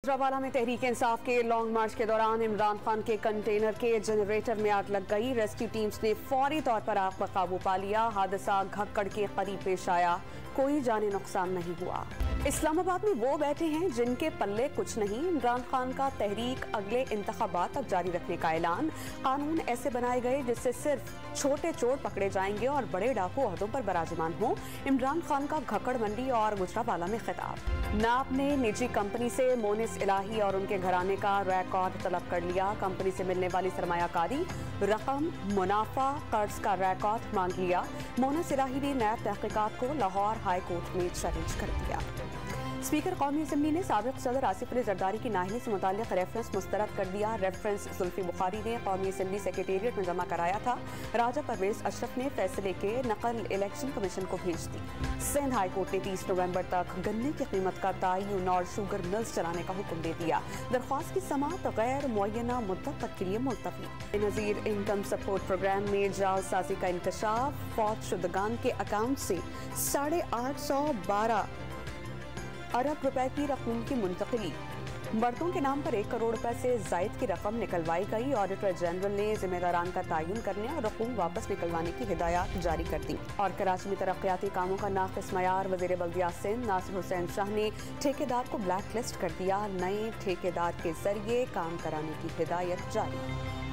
गुजरावाला में तहरीक इंसाफ के लॉन्ग मार्च के दौरान इमरान खान के कंटेनर के जनरेटर में आग लग गई। रेस्क्यू टीम्स ने फौरी तौर पर आग पर काबू पा लिया। हादसा घक्कड़ के करीब पेश आया, कोई जानी नुकसान नहीं हुआ। इस्लामाबाद में वो बैठे हैं जिनके पल्ले कुछ नहीं। इमरान खान का तहरीक अगले इंतखाबात तक जारी रखने का ऐलान। कानून ऐसे बनाए गए जिससे सिर्फ छोटे चोर पकड़े जाएंगे और बड़े डाकू ओहदों पर बराजमान हो। इमरान खान का घक्कड़ मंडी और गुजरावाला में खिताब। नाप ने निजी कंपनी से मोनिस इलाही और उनके घराने का रिकॉर्ड तलब कर लिया। कंपनी से मिलने वाली सरमायाकारी रकम, मुनाफा, कर्ज का रिकॉर्ड मांग लिया। मोनिस इलाही ने नैब तहकीकात को लाहौर हाई कोर्ट में चैलेंज कर दिया। स्पीकर कौमी असम्बली ने साबिक सदर आसिफ अली जरदारी की नाअहली से मुताल्लिक रेफरेंस मुस्तरद कर दिया। रेफरेंस जुल्फी बुखारी ने कौमी असम्बली सेक्रेटेरिएट में जमा कराया था। राजा परवेज अशरफ ने फैसले के नकल इलेक्शन कमीशन को भेज दी। सिंध हाई कोर्ट ने 30 नवंबर तक गन्ने की कीमत का तयन और शुगर मिल्स चलाने का हुक्म दे दिया। दरख्वास्त की समाअत गैर मुअय्यना मुद्दत तक के लिए मुलतवी। बेनज़ीर इनकम सपोर्ट प्रोग्राम में जालसाजी का इंकशाफ। फौत शुदगान के अकाउंट से 812 अरब रुपए की रकम की मुंतकिली। मर्दों के नाम पर 1 करोड़ रुपए से जायद की रकम निकलवाई गई। ऑडिटर जनरल ने जिम्मेदारान का तयन करने और रकूम वापस निकलवाने की हिदायत जारी कर दी। और कराची में तरक्याती कामों का नाक़िस मयार। वज़ीर बल्दियात सिंध नासिर हुसैन शाह ने ठेकेदार को ब्लैक लिस्ट कर दिया। नए ठेकेदार के जरिए काम कराने की हिदायत जारी।